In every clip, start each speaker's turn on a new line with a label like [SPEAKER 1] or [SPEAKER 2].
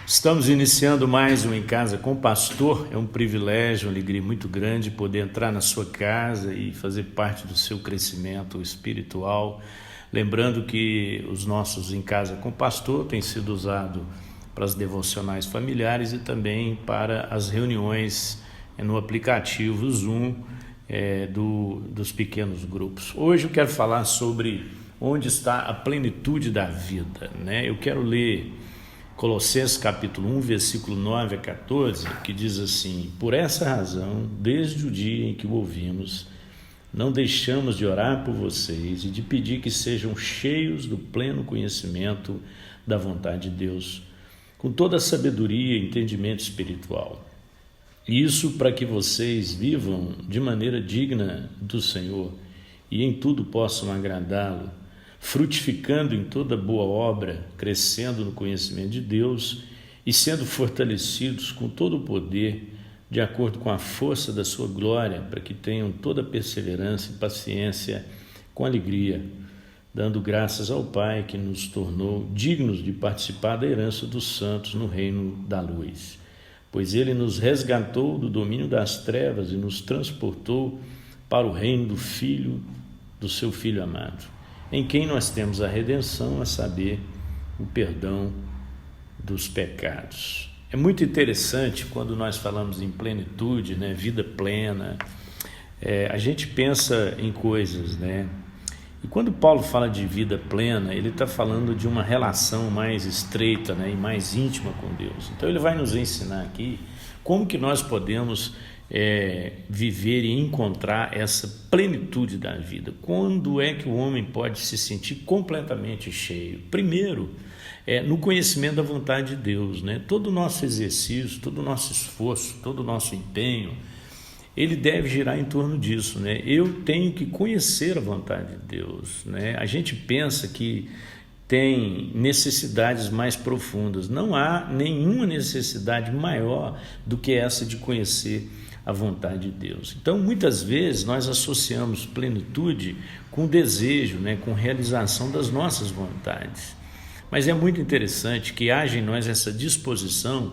[SPEAKER 1] Estamos iniciando mais um Em Casa com o Pastor. É um privilégio, uma alegria muito grande poder entrar na sua casa e fazer parte do seu crescimento espiritual. Lembrando que os nossos Em Casa com o Pastor têm sido usados para as devocionais familiares e também para as reuniões no aplicativo Zoom dos pequenos grupos. Hoje eu quero falar sobre onde está a plenitude da vida, né? Eu quero ler Colossenses capítulo 1, versículo 9 a 14, que diz assim: por essa razão, desde o dia em que o ouvimos, não deixamos de orar por vocês e de pedir que sejam cheios do pleno conhecimento da vontade de Deus, com toda a sabedoria e entendimento espiritual. Isso para que vocês vivam de maneira digna do Senhor e em tudo possam agradá-lo, frutificando em toda boa obra, crescendo no conhecimento de Deus e sendo fortalecidos com todo o poder, de acordo com a força da sua glória, para que tenham toda perseverança e paciência com alegria, dando graças ao Pai que nos tornou dignos de participar da herança dos santos no reino da luz. Pois Ele nos resgatou do domínio das trevas e nos transportou para o reino do seu Filho amado, em quem nós temos a redenção, a saber, o perdão dos pecados. É muito interessante quando nós falamos em plenitude, né, vida plena, a gente pensa em coisas, né? E quando Paulo fala de vida plena, ele está falando de uma relação mais estreita, né, e mais íntima com Deus. Então ele vai nos ensinar aqui como que nós podemos viver e encontrar essa plenitude da vida. Quando é que o homem pode se sentir completamente cheio? Primeiro, no conhecimento da vontade de Deus, né? Todo o nosso exercício, todo o nosso esforço, todo o nosso empenho, ele deve girar em torno disso, né? Eu tenho que conhecer a vontade de Deus, né? A gente pensa que tem necessidades mais profundas. Não há nenhuma necessidade maior do que essa de conhecer a vontade de Deus. Então, muitas vezes, nós associamos plenitude com desejo, né? Com realização das nossas vontades. Mas é muito interessante que haja em nós essa disposição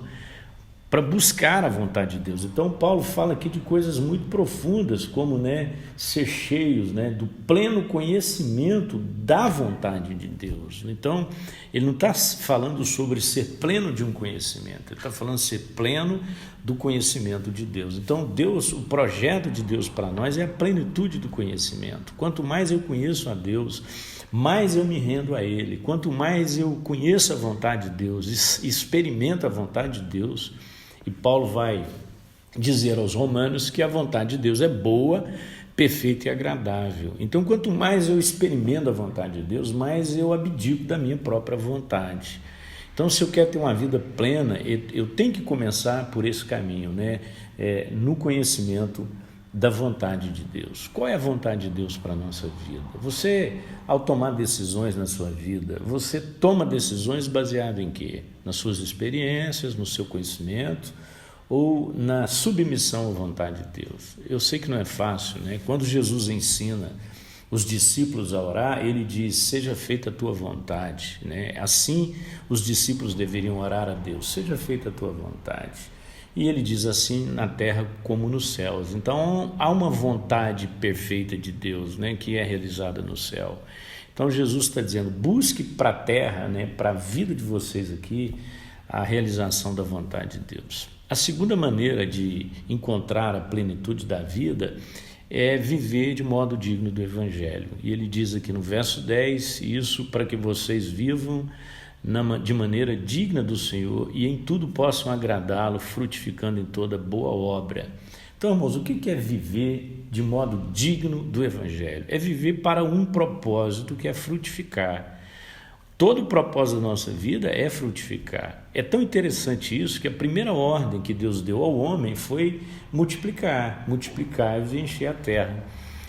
[SPEAKER 1] para buscar a vontade de Deus. Então Paulo fala aqui de coisas muito profundas, como, né, ser cheios, né, do pleno conhecimento da vontade de Deus. Então ele não está falando sobre ser pleno de um conhecimento, ele está falando ser pleno do conhecimento de Deus. Então Deus, o projeto de Deus para nós é a plenitude do conhecimento. Quanto mais eu conheço a Deus, mais eu me rendo a Ele. Quanto mais eu conheço a vontade de Deus, experimento a vontade de Deus. E Paulo vai dizer aos romanos que a vontade de Deus é boa, perfeita e agradável. Então, quanto mais eu experimento a vontade de Deus, mais eu abdico da minha própria vontade. Então, se eu quero ter uma vida plena, eu tenho que começar por esse caminho, né? No conhecimento da vontade de Deus. Qual é a vontade de Deus para a nossa vida? Você, ao tomar decisões na sua vida, você toma decisões baseadas em quê? Nas suas experiências, no seu conhecimento ou na submissão à vontade de Deus? Eu sei que não é fácil, né? Quando Jesus ensina os discípulos a orar, ele diz: seja feita a tua vontade, né? Assim os discípulos deveriam orar a Deus: seja feita a tua vontade. E ele diz assim: na terra como nos céus. Então há uma vontade perfeita de Deus, né, que é realizada no céu. Então Jesus está dizendo: busque para a terra, né, para a vida de vocês aqui, a realização da vontade de Deus. A segunda maneira de encontrar a plenitude da vida é viver de modo digno do Evangelho. E ele diz aqui no verso 10, isso para que vocês vivam de maneira digna do Senhor e em tudo possam agradá-lo, frutificando em toda boa obra. Então, irmãos, o que é viver de modo digno do Evangelho? É viver para um propósito, que é frutificar. Todo o propósito da nossa vida é frutificar. É tão interessante isso que a primeira ordem que Deus deu ao homem foi multiplicar e encher a terra.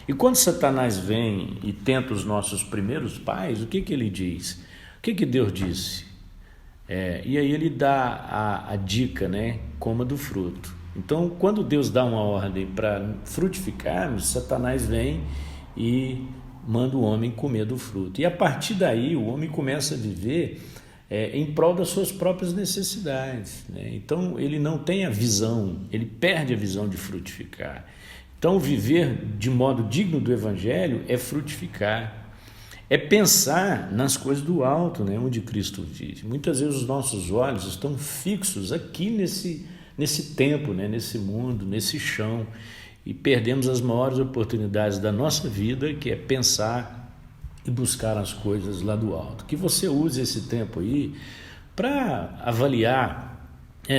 [SPEAKER 1] E quando Satanás vem e tenta os nossos primeiros pais, o que ele diz? O que Deus disse? E aí ele dá a dica, né? Coma do fruto. Então, quando Deus dá uma ordem para frutificarmos, Satanás vem e manda o homem comer do fruto. E a partir daí o homem começa a viver em prol das suas próprias necessidades, né? Então ele não tem a visão, ele perde a visão de frutificar. Então viver de modo digno do Evangelho é frutificar, é pensar nas coisas do alto, né? Onde Cristo vive. Muitas vezes os nossos olhos estão fixos aqui nesse tempo, né? Nesse mundo, nesse chão, e perdemos as maiores oportunidades da nossa vida, que é pensar e buscar as coisas lá do alto. Que você use esse tempo aí para avaliar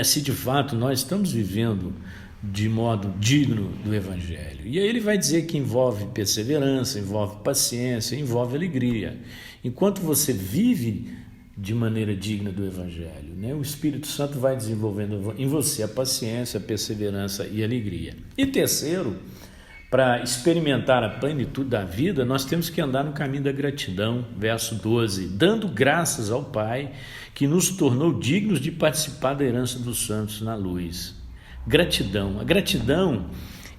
[SPEAKER 1] se de fato nós estamos vivendo de modo digno do Evangelho. E aí ele vai dizer que envolve perseverança, envolve paciência, envolve alegria. Enquanto você vive de maneira digna do Evangelho, né, o Espírito Santo vai desenvolvendo em você a paciência, a perseverança e a alegria. E terceiro, para experimentar a plenitude da vida, nós temos que andar no caminho da gratidão, verso 12, dando graças ao Pai que nos tornou dignos de participar da herança dos santos na luz. Gratidão. A gratidão,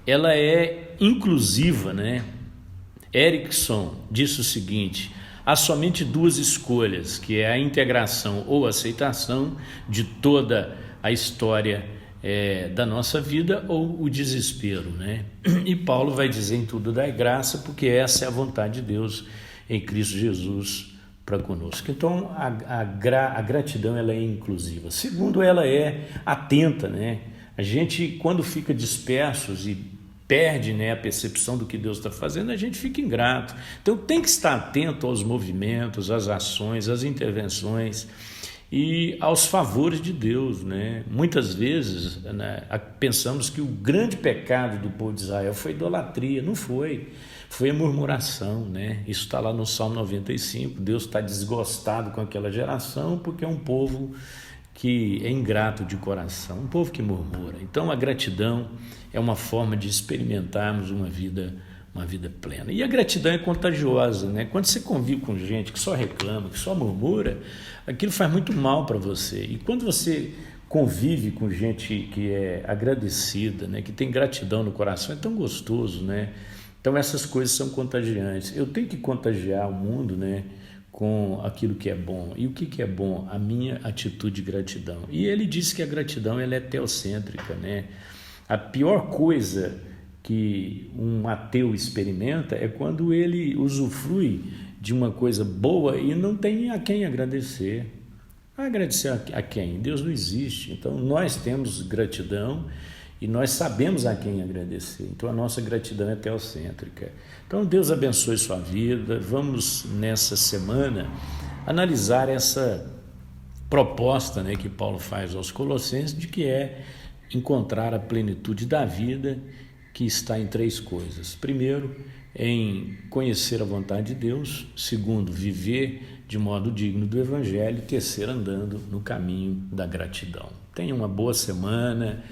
[SPEAKER 1] ela é inclusiva, né? Erickson disse o seguinte: há somente duas escolhas, que é a integração ou aceitação de toda a história da nossa vida, ou o desespero, né? E Paulo vai dizer em tudo dai graça, porque essa é a vontade de Deus em Cristo Jesus para conosco. Então a gratidão, ela é inclusiva. Segundo, ela é atenta, né? A gente, quando fica dispersos e perde, né, a percepção do que Deus está fazendo, a gente fica ingrato. Então tem que estar atento aos movimentos, às ações, às intervenções e aos favores de Deus, né? Muitas vezes, né, pensamos que o grande pecado do povo de Israel foi idolatria. Não foi, foi a murmuração, né? Isso está lá no Salmo 95. Deus está desgostado com aquela geração porque é um povo que é ingrato de coração, um povo que murmura. Então a gratidão é uma forma de experimentarmos uma vida plena. E a gratidão é contagiosa, né? Quando você convive com gente que só reclama, que só murmura, aquilo faz muito mal para você. E quando você convive com gente que é agradecida, né? Que tem gratidão no coração, é tão gostoso, né? Então essas coisas são contagiantes. Eu tenho que contagiar o mundo, né, com aquilo que é bom. E o que é bom? A minha atitude de gratidão. E ele disse que a gratidão, ela é teocêntrica, né? A pior coisa que um ateu experimenta é quando ele usufrui de uma coisa boa e não tem a quem agradecer. Agradecer a quem? Deus não existe. Então nós temos gratidão e nós sabemos a quem agradecer. Então a nossa gratidão é teocêntrica. Então Deus abençoe sua vida. Vamos nessa semana analisar essa proposta, né, que Paulo faz aos Colossenses, de que é encontrar a plenitude da vida, que está em três coisas. Primeiro, em conhecer a vontade de Deus. Segundo, viver de modo digno do Evangelho. Terceiro, andando no caminho da gratidão. Tenha uma boa semana.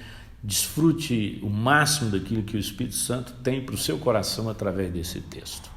[SPEAKER 1] Desfrute o máximo daquilo que o Espírito Santo tem para o seu coração através desse texto.